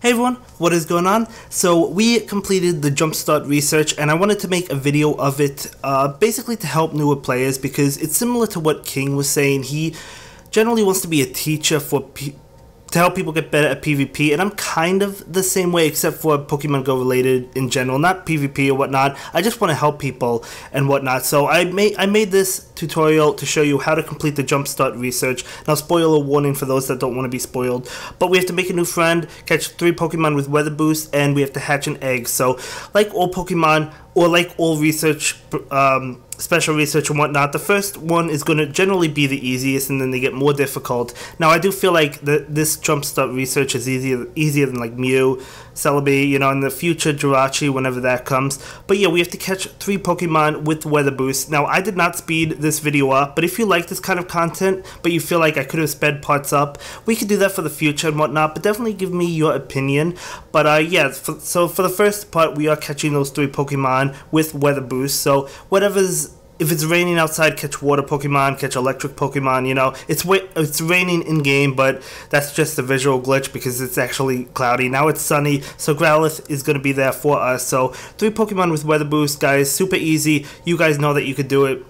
Hey everyone, what is going on? So we completed the Jumpstart research and I wanted to make a video of it basically to help newer players because it's similar to what King was saying. He generally wants to be a teacher to help people get better at PvP, and I'm kind of the same way except for Pokemon Go related in general, not PvP or whatnot. I just want to help people and whatnot. So I made this tutorial to show you how to complete the Jumpstart research. Now, spoiler warning for those that don't want to be spoiled, but we have to make a new friend, catch 3 Pokemon with Weather Boost, and we have to hatch an egg. So like all Pokemon, or like all research, special research and whatnot, the first one is going to generally be the easiest, and then they get more difficult. Now, I do feel like this Jumpstart research is easier than like Mew, Celebi, you know, in the future, Jirachi, whenever that comes. But yeah, we have to catch 3 Pokemon with Weather Boost. Now, I did not speed this video up, but if you like this kind of content, but you feel like I could have sped parts up, we could do that for the future and whatnot, but definitely give me your opinion. But yeah, so for the first part, we are catching those 3 Pokemon with Weather Boost. So if it's raining outside, catch water Pokemon, catch electric Pokemon, you know. It's raining in-game, but that's just a visual glitch because it's actually cloudy. Now it's sunny, so Growlithe is going to be there for us. So 3 Pokemon with Weather Boost, guys, super easy. You guys know that you could do it.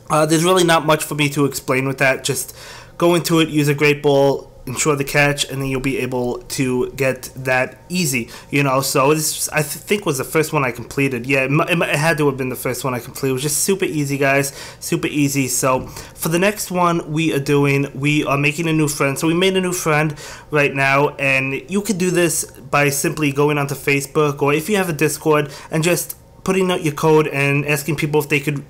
There's really not much for me to explain with that. Just go into it, use a Great Ball, ensure the catch, and then you'll be able to get that easy, you know. So this, I think, was the first one I completed. Yeah, it had to have been the first one I completed. It was just super easy, guys, super easy. So for the next one we are making a new friend. So we made a new friend right now, and you could do this by simply going onto Facebook, or if you have a Discord, and just putting out your code and asking people if they could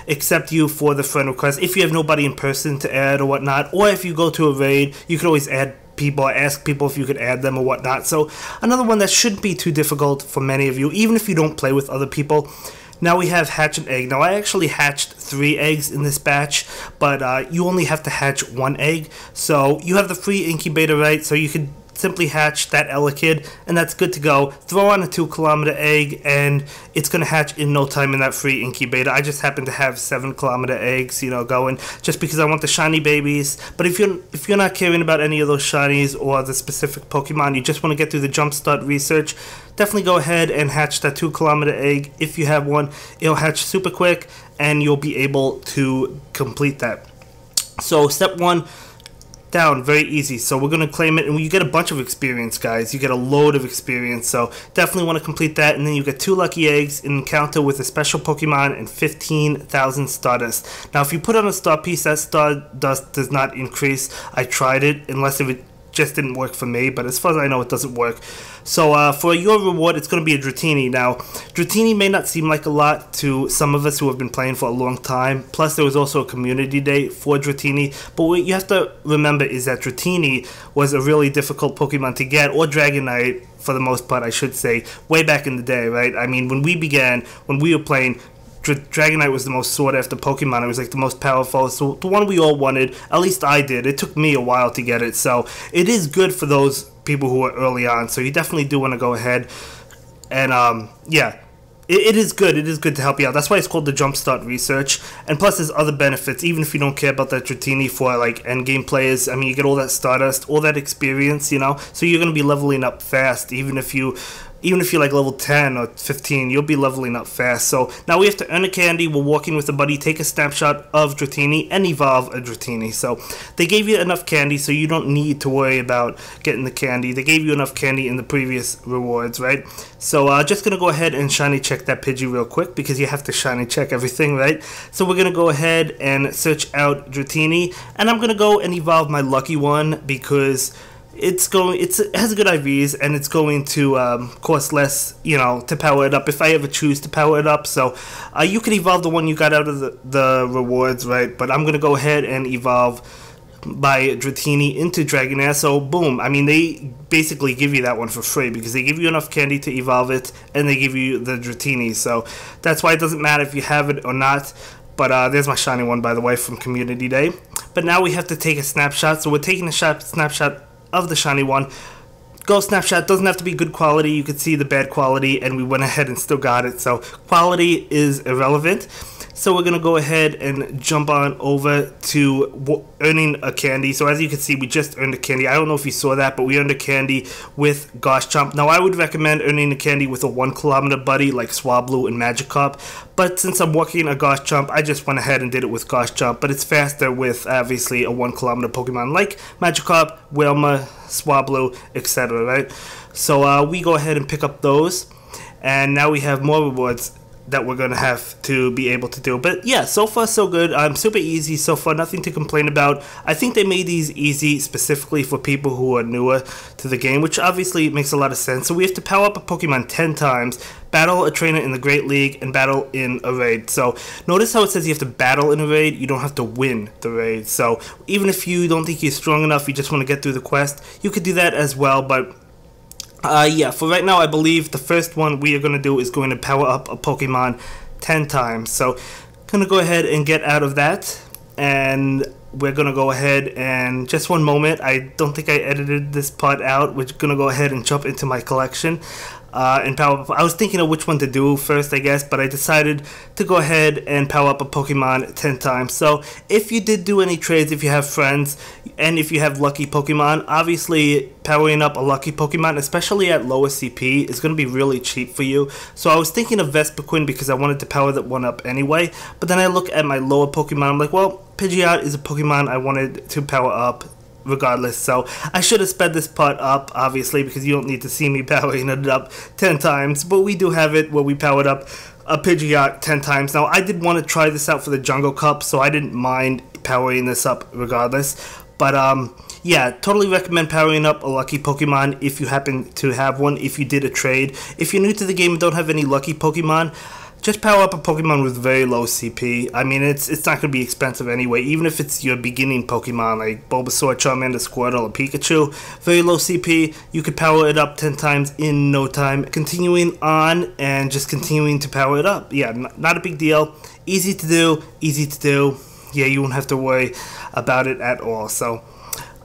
accept you for the friend request. If you have nobody in person to add or whatnot, or if you go to a raid, you could always add people, ask people if you could add them or whatnot. So another one that shouldn't be too difficult for many of you, even if you don't play with other people. Now we have hatch an egg. Now I actually hatched 3 eggs in this batch, but you only have to hatch 1 egg. So you have the free incubator, right? So you could simply hatch that Elekid, and that's good to go. Throw on a 2-kilometer egg, and it's going to hatch in no time in that free incubator. I just happen to have 7-kilometer eggs, you know, going, just because I want the shiny babies. But if you're not caring about any of those shinies or the specific Pokemon, you just want to get through the Jumpstart research, definitely go ahead and hatch that 2-kilometer egg. If you have one, it'll hatch super quick, and you'll be able to complete that. So step 1, down, very easy. So we're going to claim it, and you get a bunch of experience, guys. You get a load of experience, so definitely want to complete that. And then you get 2 lucky eggs, an encounter with a special Pokemon, and 15,000 Stardust. Now if you put on a star piece, that Stardust does not increase. I tried it, unless if it just didn't work for me, but as far as I know, it doesn't work. So for your reward, it's going to be a Dratini. Now, Dratini may not seem like a lot to some of us who have been playing for a long time. Plus, there was also a community day for Dratini. But what you have to remember is that Dratini was a really difficult Pokemon to get, or Dragonite, for the most part, I should say, way back in the day, right? I mean, when we were playing, Dragonite was the most sought after Pokemon. It was like the most powerful, so the one we all wanted. At least I did. It took me a while to get it, so it is good for those people who are early on. So you definitely do want to go ahead and yeah, it is good. It is good to help you out. That's why it's called the Jumpstart research. And plus, there's other benefits. Even if you don't care about that Dratini for like endgame players, I mean, you get all that Stardust, all that experience, you know. So you're gonna be leveling up fast, even if you're like level 10 or 15, you'll be leveling up fast. So now we have to earn a candy. We're walking with a buddy, take a snapshot of Dratini, and evolve a Dratini. So they gave you enough candy, so you don't need to worry about getting the candy. They gave you enough candy in the previous rewards, right? So just going to go ahead and shiny check that Pidgey real quick, because you have to shiny check everything, right? So we're going to go ahead and search out Dratini, and I'm going to go and evolve my lucky one, because it has good IVs, and it's going to cost less, you know, to power it up if I ever choose to power it up. So you can evolve the one you got out of the rewards, right? But I'm gonna go ahead and evolve by Dratini into Dragonair. So boom, I mean, they basically give you that one for free because they give you enough candy to evolve it, and they give you the Dratini. So that's why it doesn't matter if you have it or not. But there's my shiny one, by the way, from Community Day. But now we have to take a snapshot. So we're taking a snapshot of the shiny one. Go snapshot, doesn't have to be good quality. You could see the bad quality, and we went ahead and still got it. So quality is irrelevant. So we're gonna go ahead and jump on over to earning a candy. So as you can see, we just earned a candy. I don't know if you saw that, but we earned a candy with Garchomp. Now I would recommend earning a candy with a 1 kilometer buddy like Swablu and Magikarp, but since I'm working a Garchomp, I just went ahead and did it with Garchomp. But it's faster with obviously a 1 kilometer Pokemon like Magikarp, Wilma, Swablu, etc. Right? So we go ahead and pick up those, and now we have more rewards that we're gonna have to be able to do. But yeah, so far so good. Super easy so far, nothing to complain about. I think they made these easy specifically for people who are newer to the game, which obviously makes a lot of sense. So we have to power up a Pokemon 10 times, battle a trainer in the Great League, and battle in a raid. So notice how it says you have to battle in a raid, you don't have to win the raid. So even if you don't think you're strong enough, you just want to get through the quest, you could do that as well. But yeah, for right now, I believe the first one we are going to do is going to power up a Pokemon 10 times. So, going to go ahead and get out of that. And we're going to go ahead and, just one moment, I don't think I edited this part out. We're going to go ahead and jump into my collection. And power up. I was thinking of which one to do first, I guess, but I decided to go ahead and power up a Pokemon 10 times. So if you did do any trades, if you have friends, and if you have lucky Pokemon, obviously powering up a lucky Pokemon, especially at lower CP, is going to be really cheap for you. So I was thinking of Vespiquen because I wanted to power that one up anyway, but then I look at my lower Pokemon, I'm like, well, Pidgeot is a Pokemon I wanted to power up regardless. So I should have sped this part up, obviously, because you don't need to see me powering it up 10 times, but we do have it where we powered up a Pidgeot 10 times. Now I did want to try this out for the Jungle Cup, so I didn't mind powering this up regardless. But yeah, totally recommend powering up a lucky Pokemon if you happen to have one, if you did a trade. If you're new to the game and don't have any lucky Pokemon, just power up a Pokemon with very low CP. I mean, it's not going to be expensive anyway, even if it's your beginning Pokemon like Bulbasaur, Charmander, Squirtle, or Pikachu. Very low CP, you could power it up 10 times in no time. Continuing on and just continuing to power it up. Yeah, not a big deal. Easy to do, easy to do. Yeah, you won't have to worry about it at all. So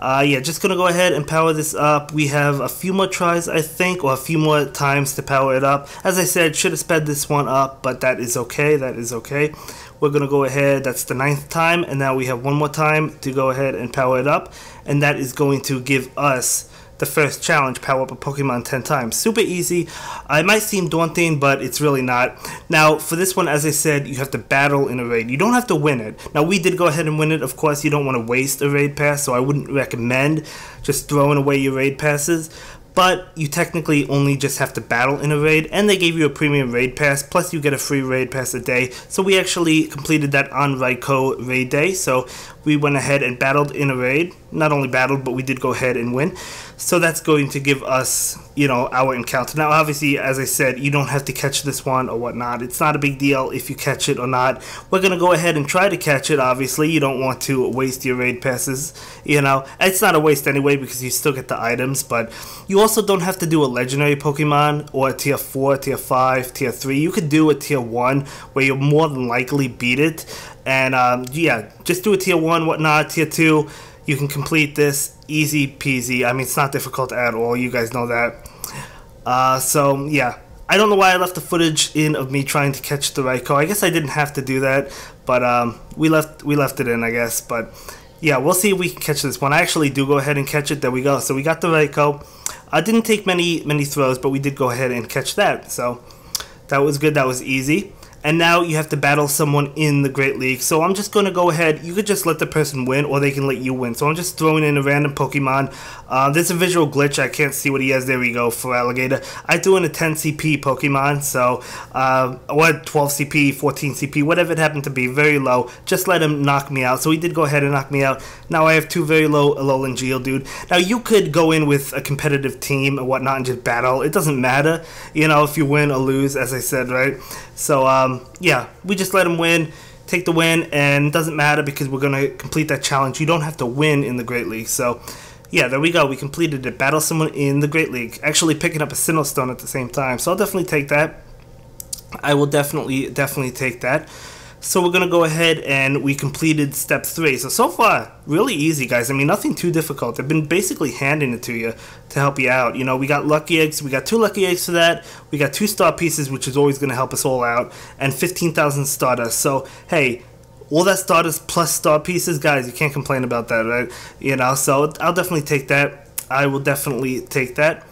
yeah, just gonna go ahead and power this up. We have a few more tries, I think, or a few more times to power it up. As I said, should have sped this one up, but that is okay, that is okay. We're gonna go ahead, that's the 9th time, and now we have one more time to go ahead and power it up, and that is going to give us the first challenge, power up a Pokemon 10 times. Super easy. It might seem daunting, but it's really not. Now, for this one, as I said, you have to battle in a raid. You don't have to win it. Now, we did go ahead and win it. Of course, you don't want to waste a raid pass, so I wouldn't recommend just throwing away your raid passes. But you technically only just have to battle in a raid, and they gave you a premium raid pass, plus you get a free raid pass a day. So we actually completed that on Raikou raid day, so we went ahead and battled in a raid. Not only battled, but we did go ahead and win. So that's going to give us, you know, our encounter. Now, obviously, as I said, you don't have to catch this one or whatnot. It's not a big deal if you catch it or not. We're going to go ahead and try to catch it, obviously. You don't want to waste your raid passes, you know. It's not a waste anyway because you still get the items, but you also don't have to do a legendary Pokemon or a tier 4, tier 5, tier 3. You could do a tier 1 where you'll more than likely beat it. And yeah, just do a tier 1, whatnot, tier 2. You can complete this easy peasy. I mean, it's not difficult at all. You guys know that. So yeah, I don't know why I left the footage in of me trying to catch the Raikou. I guess I didn't have to do that, but we left it in, I guess. But yeah, we'll see if we can catch this one. I actually do go ahead and catch it. There we go. So we got the Raikou. I didn't take many throws, but we did go ahead and catch that. So that was good. That was easy. And now you have to battle someone in the Great League. So I'm just going to go ahead. You could just let the person win, or they can let you win. So I'm just throwing in a random Pokemon. There's a visual glitch. I can't see what he has. There we go, for Alligator. I threw in a 10 CP Pokemon. So, what, 12 CP, 14 CP, whatever it happened to be, very low. Just let him knock me out. So he did go ahead and knock me out. Now I have two very low Alolan Geodude. Now you could go in with a competitive team and whatnot and just battle. It doesn't matter, you know, if you win or lose, as I said, right? So, yeah, we just let him win, take the win, and it doesn't matter because we're going to complete that challenge. You don't have to win in the Great League. So, yeah, there we go. We completed it. Battle someone in the Great League. Actually picking up a Sinnoh Stone at the same time. So I'll definitely take that. I will definitely take that. So we're going to go ahead and we completed step 3. So far, really easy, guys. I mean, nothing too difficult. They've been basically handing it to you to help you out. You know, we got lucky eggs. We got 2 lucky eggs for that. We got 2 star pieces, which is always going to help us all out. And 15,000 stardust. So, hey, all that stardust plus star pieces, guys, you can't complain about that, right? You know, so I'll definitely take that. I will definitely take that.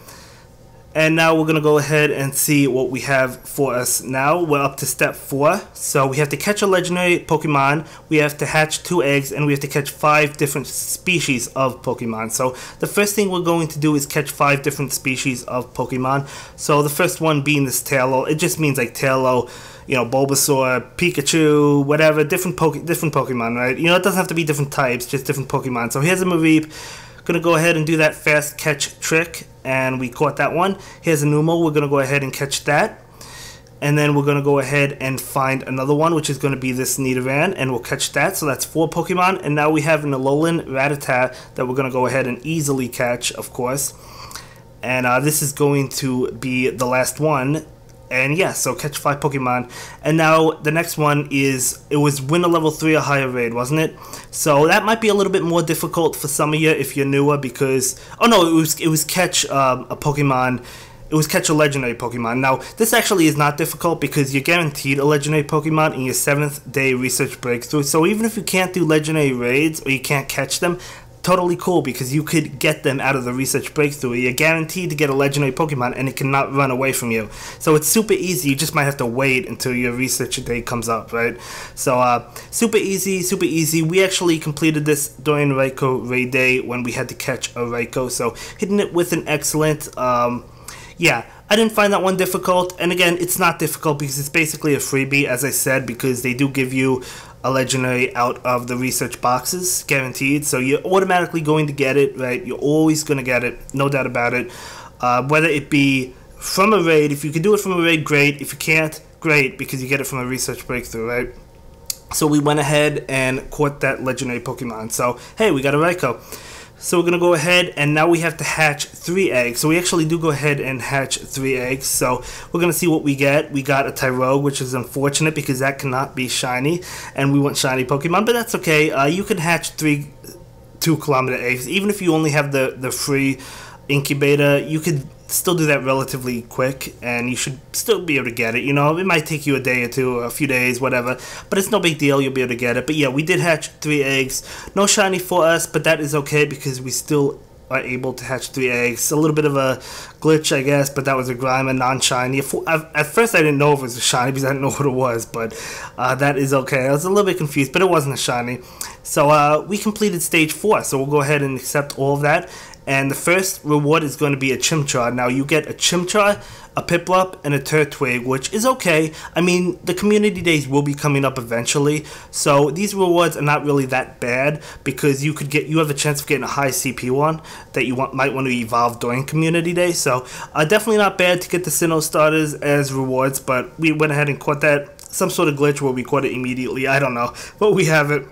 And now we're going to go ahead and see what we have for us now. We're up to step 4. So we have to catch a legendary Pokemon, we have to hatch 2 eggs, and we have to catch 5 different species of Pokemon. So the first thing we're going to do is catch 5 different species of Pokemon. So the first one being this Tailo. It just means like Tailo, you know, Bulbasaur, Pikachu, whatever, different Pokemon, right? You know, it doesn't have to be different types, just different Pokemon. So here's a Mareep. Gonna go ahead and do that fast catch trick, and we caught that one. Here's a Numo. We're gonna go ahead and catch that, and then we're gonna go ahead and find another one, which is gonna be this Nidoran, and we'll catch that. So that's 4 Pokemon, and now we have an Alolan Rattata that we're gonna go ahead and easily catch, of course. And this is going to be the last one. And yeah, so catch 5 Pokemon. And now the next one is, it was win a level 3 or higher raid, wasn't it? So that might be a little bit more difficult for some of you if you're newer, because, oh no, it was catch a Pokemon. It was catch a legendary Pokemon. Now, this actually is not difficult because you're guaranteed a legendary Pokemon in your 7th day research breakthrough. So even if you can't do legendary raids or you can't catch them, totally cool, because you could get them out of the research breakthrough. You're guaranteed to get a legendary Pokemon and it cannot run away from you. So it's super easy. You just might have to wait until your research day comes up, right? So super easy, super easy. We actually completed this during Raikou raid day when we had to catch a Raikou. So hitting it with an excellent, yeah, I didn't find that one difficult. And again, it's not difficult because it's basically a freebie, as I said, because they do give you a legendary out of the research boxes, guaranteed. So you're automatically going to get it, right? You're always going to get it, no doubt about it. Whether it be from a raid, if you can do it from a raid, great. If you can't, great, because you get it from a research breakthrough, right? So we went ahead and caught that legendary Pokemon. So, hey, we got a Raikou. So we're going to go ahead, and now we have to hatch 3 eggs. So we actually do go ahead and hatch 3 eggs. So we're going to see what we get. We got a Tyrogue, which is unfortunate because that cannot be shiny. And we want shiny Pokemon, but that's okay. You can hatch 3 2-kilometer eggs. Even if you only have the free incubator, you could still do that relatively quick, and you should still be able to get it. You know, it might take you a day or two, a few days, whatever, but it's no big deal. You'll be able to get it. But yeah, we did hatch 3 eggs. No shiny for us, but that is okay because we still are able to hatch 3 eggs. A little bit of a glitch, I guess, but that was a Grimer, non-shiny. At first I didn't know if it was a shiny because I didn't know what it was, but that is okay. I was a little bit confused, but it wasn't a shiny. So we completed stage 4, so we'll go ahead and accept all of that. And the first reward is going to be a Chimchar. Now you get a Chimchar, a Piplup, and a Turtwig, which is okay. I mean, the community days will be coming up eventually, so these rewards are not really that bad because you have a chance of getting a high CP one that you might want to evolve during community day. So definitely not bad to get the Sinnoh starters as rewards, but we went ahead and caught that. Some sort of glitch where we caught it immediately. I don't know, but we have it.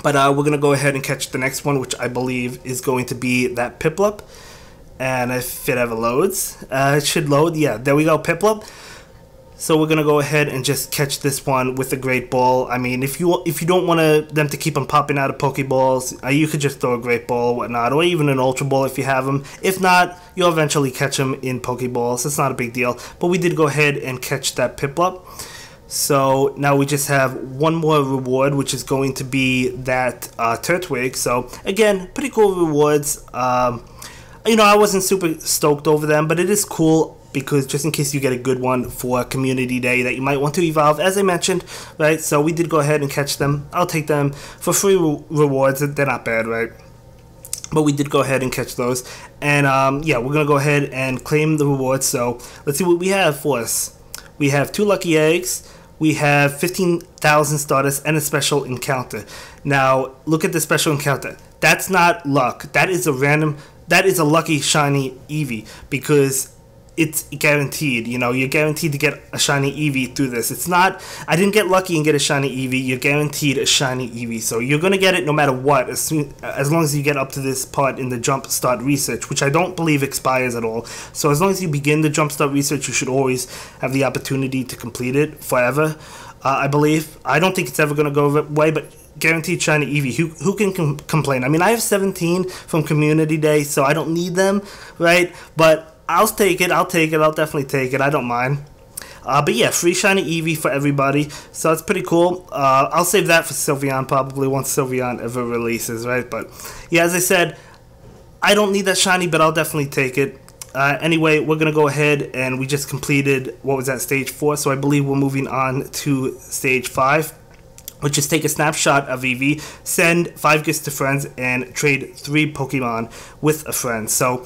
But we're going to go ahead and catch the next one, which I believe is going to be that Piplup. And if it ever loads, it should load. Yeah, there we go, Piplup. So we're going to go ahead and just catch this one with a Great Ball. I mean, if you don't want them to keep on popping out of Pokeballs, you could just throw a Great Ball or whatnot, or even an Ultra Ball if you have them. If not, you'll eventually catch them in Pokeballs. It's not a big deal. But we did go ahead and catch that Piplup. So now we just have one more reward, which is going to be that Turtwig. So again, pretty cool rewards. You know, I wasn't super stoked over them, but it is cool because just in case you get a good one for community day that you might want to evolve, as I mentioned, right? So we did go ahead and catch them. I'll take them for free rewards. They're not bad, right? But we did go ahead and catch those. And yeah, we're going to go ahead and claim the rewards. So let's see what we have for us. We have 2 lucky eggs. We have 15,000 starters and a special encounter. Now, look at the special encounter. That's not luck. That is a random, that is a lucky shiny Eevee because it's guaranteed. You know, you're guaranteed to get a shiny Eevee through this. It's not, I didn't get lucky and get a shiny Eevee. You're guaranteed a shiny Eevee. So you're going to get it no matter what, as long as you get up to this part in the Jump Start Research, which I don't believe expires at all. So as long as you begin the Jump Start Research, you should always have the opportunity to complete it forever. I believe. I don't think it's ever going to go away, but guaranteed shiny Eevee. Who can complain? I mean, I have 17 from Community Day, so I don't need them, right? But I'll take it. I'll take it. I'll definitely take it. I don't mind. But yeah, free shiny Eevee for everybody, so it's pretty cool. I'll save that for Sylveon probably once Sylveon ever releases, right? But yeah, as I said, I don't need that shiny, but I'll definitely take it. Anyway, we're going to go ahead and we just completed, what was that, stage 4, so I believe we're moving on to stage 5. Which is take a snapshot of Eevee, send 5 gifts to friends, and trade 3 Pokemon with a friend. So,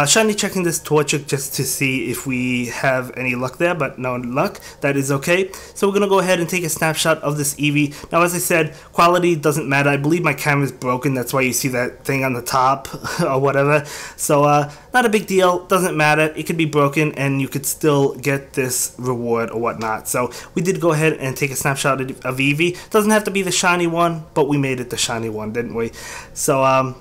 shiny checking this Turtwig just to see if we have any luck there, but no luck. That is okay. So we're going to go ahead and take a snapshot of this Eevee. Now, as I said, quality doesn't matter. I believe my camera's broken. That's why you see that thing on the top or whatever. So, not a big deal. Doesn't matter. It could be broken, and you could still get this reward or whatnot. So, we did go ahead and take a snapshot of Eevee. Doesn't have to be the shiny one, but we made it the shiny one, didn't we? So,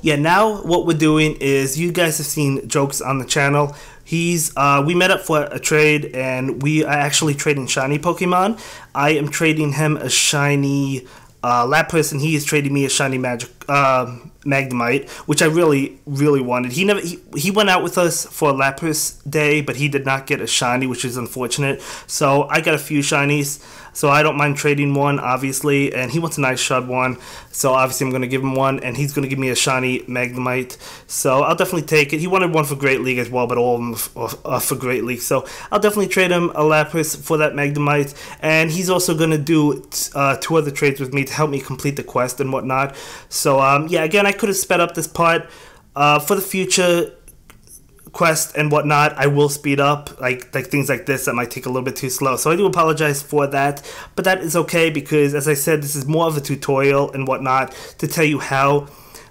yeah, now what we're doing is, you guys have seen Jokes on the channel. We met up for a trade, and we are actually trading shiny Pokemon. I am trading him a shiny Lapras, and he is trading me a shiny Magnemite, which I really, really wanted. He went out with us for Lapras Day, but he did not get a shiny, which is unfortunate. So I got a few shinies, so I don't mind trading one, obviously. And he wants a nice shard one, so obviously I'm going to give him one, and he's going to give me a shiny Magnemite. So I'll definitely take it. He wanted one for Great League as well, but all of them are for Great League. So I'll definitely trade him a Lapras for that Magnemite. And he's also going to do 2 other trades with me to help me complete the quest and whatnot. So yeah, again, I could have sped up this part. For the future quest and whatnot, I will speed up, like things like this that might take a little bit too slow. So I do apologize for that, but that is okay because, as I said, this is more of a tutorial and whatnot to tell you how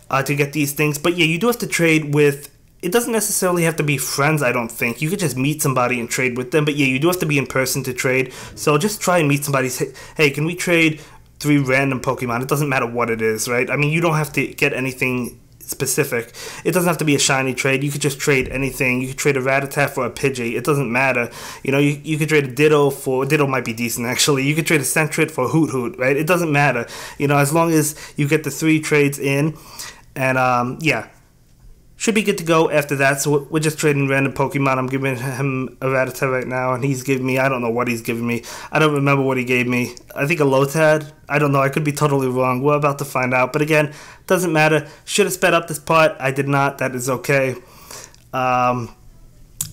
to get these things. But yeah, you do have to trade with. It doesn't necessarily have to be friends, I don't think. You could just meet somebody and trade with them. But yeah, you do have to be in person to trade. So just try and meet somebody. Say, hey, can we trade 3 random Pokemon? It doesn't matter what it is, right? I mean, you don't have to get anything specific. It doesn't have to be a shiny trade. You could just trade anything. You could trade a Rattata for a Pidgey. It doesn't matter. You know, you could trade a Ditto for... Ditto might be decent, actually. You could trade a Sentret for a Hoot Hoot, right? It doesn't matter. You know, as long as you get the 3 trades in. And, yeah. Should be good to go after that. So we're just trading random Pokemon. I'm giving him a Rattata right now, and he's giving me, I don't know what he's giving me. I don't remember what he gave me. I think a Lotad. I don't know. I could be totally wrong. We're about to find out. But again, doesn't matter. Should have sped up this part. I did not. That is okay. But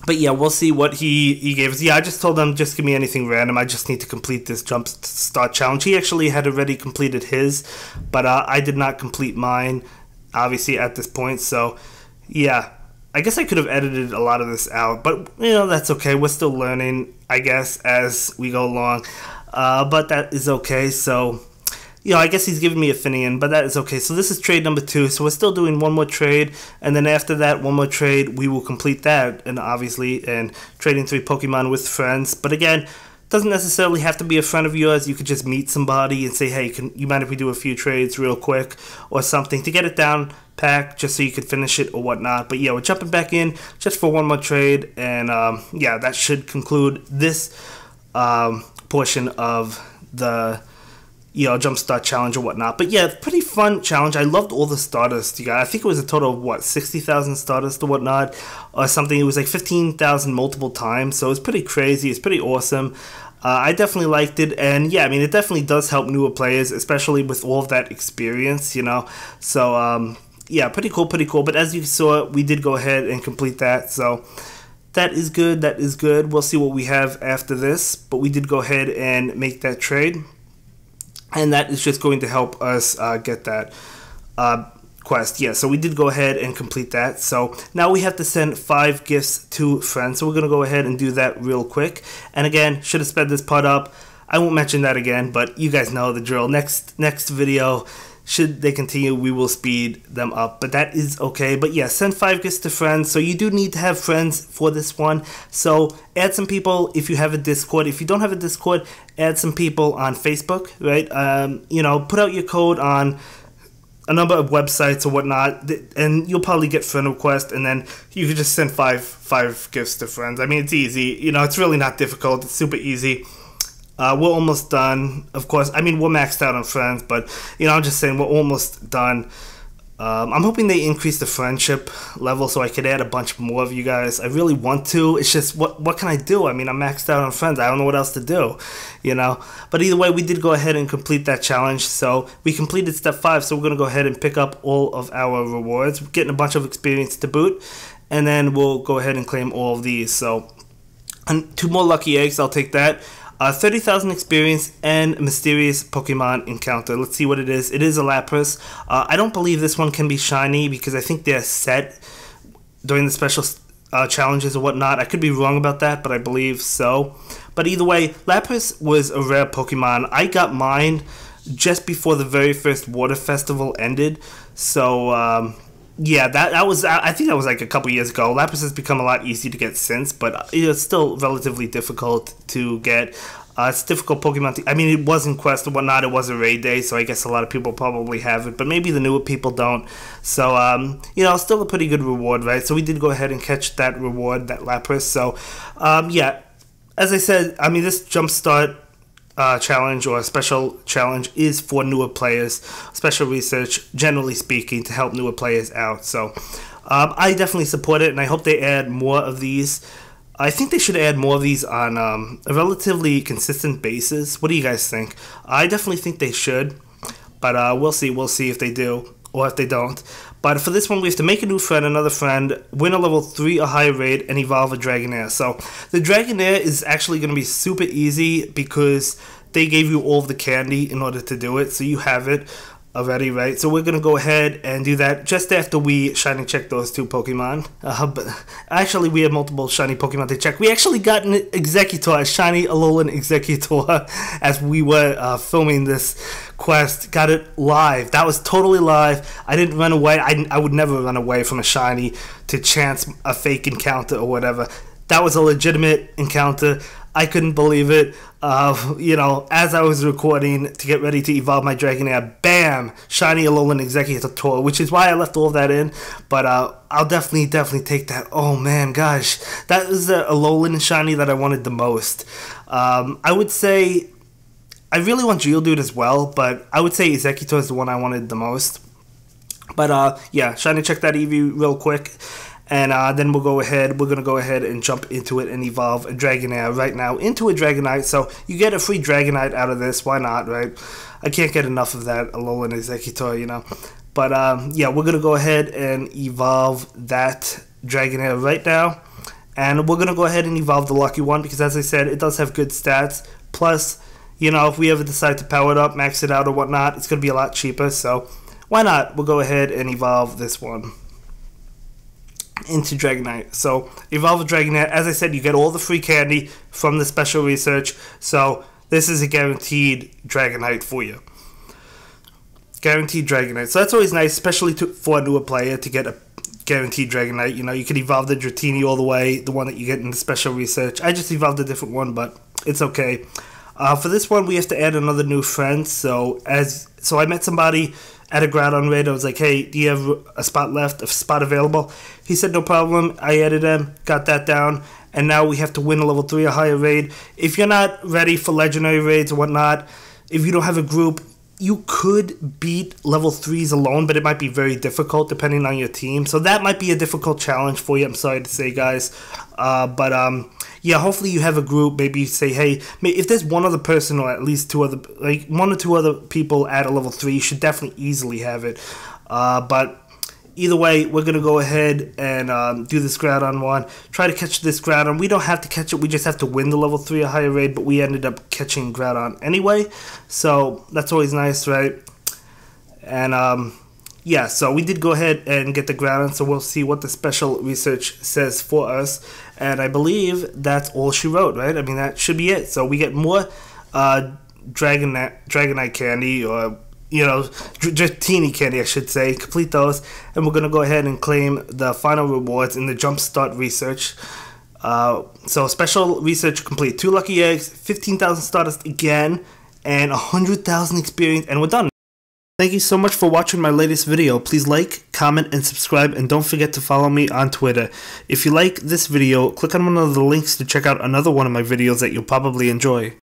yeah, we'll see what he gave us. Yeah, I just told him, just give me anything random. I just need to complete this jump start challenge. He actually had already completed his, but I did not complete mine, obviously, at this point. So... yeah, I guess I could have edited a lot of this out, but, you know, that's okay. We're still learning, I guess, as we go along, but that is okay. So, you know, I guess he's giving me a Finian, but that is okay. So this is trade number 2, so we're still doing one more trade, and then after that, one more trade, we will complete that, and obviously, and trading 3 Pokemon with friends. But again, doesn't necessarily have to be a friend of yours. You could just meet somebody and say, hey, you mind if we do a few trades real quick or something to get it down pack just so you could finish it or whatnot. But yeah, we're jumping back in just for one more trade, and yeah, that should conclude this portion of the Jumpstart challenge or whatnot. But yeah, pretty fun challenge. I loved all the Stardust you got. I think it was a total of what, 60,000 Stardust or whatnot or something. It was like 15,000 multiple times, so it's pretty crazy. It's pretty awesome. I definitely liked it, and yeah, I mean, it definitely does help newer players, especially with all of that experience, you know. So yeah, pretty cool. But as you saw, we did go ahead and complete that, so that is good. That is good. We'll see what we have after this, but we did go ahead and make that trade. And that is just going to help us get that quest. Yeah, so we did go ahead and complete that. So now we have to send 5 gifts to friends. So we're going to go ahead and do that real quick. And again, should have sped this part up. I won't mention that again, but you guys know the drill. Next video, should they continue, we will speed them up, but that is okay. But yeah, send 5 gifts to friends. So you do need to have friends for this one. So add some people if you have a Discord. If you don't have a Discord, add some people on Facebook, right? You know, put out your code on a number of websites or whatnot, and you'll probably get friend requests, and then you can just send five gifts to friends. I mean, it's easy. You know, it's really not difficult. It's super easy. We're almost done. Of course, I mean, we're maxed out on friends, but, you know, I'm just saying we're almost done. I'm hoping they increase the friendship level so I could add a bunch more of you guys. I really want to. It's just, what can I do? I mean, I'm maxed out on friends. I don't know what else to do, you know. But either way, we did go ahead and complete that challenge. So we completed step 5, so we're going to go ahead and pick up all of our rewards. We're getting a bunch of experience to boot, and then we'll go ahead and claim all of these. So, and 2 more lucky eggs, I'll take that. 30,000 experience and mysterious Pokemon encounter. Let's see what it is. It is a Lapras. I don't believe this one can be shiny because I think they're set during the special challenges or whatnot. I could be wrong about that, but I believe so. But either way, Lapras was a rare Pokemon. I got mine just before the very first Water Festival ended. So, yeah, that was, I think that was like a couple years ago. Lapras has become a lot easier to get since, but it's still relatively difficult to get. It's a difficult Pokemon. I mean, it was in Quest and whatnot. It was a raid day, so I guess a lot of people probably have it, but maybe the newer people don't. So, you know, still a pretty good reward, right? So we did go ahead and catch that reward, that Lapras. So, yeah, as I said, I mean, this Jumpstart challenge or a special challenge is for newer players, special research generally speaking, to help newer players out. So I definitely support it, and I hope they add more of these. I think they should add more of these on a relatively consistent basis. What do you guys think? I definitely think they should, but we'll see if they do or if they don't. But for this one, we have to make a new friend, another friend, win a level 3 or higher raid, and evolve a Dragonair. So the Dragonair is actually going to be super easy because they gave you all of the candy in order to do it. So you have it already, right? So we're going to go ahead and do that just after we shiny check those 2 Pokemon. But actually, we have multiple shiny Pokemon to check. We actually got an Executor, a shiny Alolan Executor, as we were filming this quest. Got it live. That was totally live. I didn't run away. I would never run away from a shiny to chance a fake encounter or whatever. That was a legitimate encounter. I couldn't believe it. You know, as I was recording to get ready to evolve my Dragonair, bam, shiny Alolan Executor, which is why I left all of that in. But I'll definitely take that. Oh man, gosh, that was the Alolan shiny that I wanted the most. I would say I really want Geodude as well, but I would say Executor is the one I wanted the most. But yeah, shiny check that Eevee real quick. And then we're going to go ahead and jump into it and evolve a Dragonair right now into a Dragonite. So you get a free Dragonite out of this. Why not, right? I can't get enough of that Alolan Executor, you know. But yeah, we're going to go ahead and evolve that Dragonair right now. And we're going to go ahead and evolve the lucky one because, as I said, it does have good stats. Plus, you know, if we ever decide to power it up, max it out or whatnot, it's going to be a lot cheaper. So why not? We'll go ahead and evolve this one into Dragonite. So evolve a Dragonair. As I said, you get all the free candy from the special research. So this is a guaranteed Dragonite for you. Guaranteed Dragonite. So that's always nice, especially for a newer player to get a guaranteed Dragonite. You know, you can evolve the Dratini all the way, the one that you get in the special research. I just evolved a different one, but it's okay. For this one, we have to add another new friend. So I met somebody at a Groudon raid. I was like, hey, do you have a spot left, a spot available? He said, no problem. I added him, got that down, and now we have to win a level 3 or higher raid. If you're not ready for legendary raids or whatnot, if you don't have a group, you could beat level 3s alone, but it might be very difficult depending on your team. So that might be a difficult challenge for you, I'm sorry to say, guys. Yeah, hopefully you have a group. Maybe you say, hey, if there's one other person or at least 2 other, like 1 or 2 other people at a level 3, you should definitely easily have it. But either way, we're going to go ahead and do this Groudon one. Try to catch this Groudon. We don't have to catch it. We just have to win the level 3 or higher raid, but we ended up catching Groudon anyway. So that's always nice, right? And yeah, so we did go ahead and get the Groudon, so we'll see what the special research says for us. And I believe that's all she wrote, right? I mean, that should be it. So we get more Dragonite candy, or, you know, Dratini candy, I should say. Complete those, and we're going to go ahead and claim the final rewards in the Jumpstart research. So special research complete. 2 lucky eggs, 15,000 Stardust again, and 100,000 experience, and we're done. Thank you so much for watching my latest video. Please like, comment, and subscribe, and don't forget to follow me on Twitter. If you like this video, click on one of the links to check out another one of my videos that you'll probably enjoy.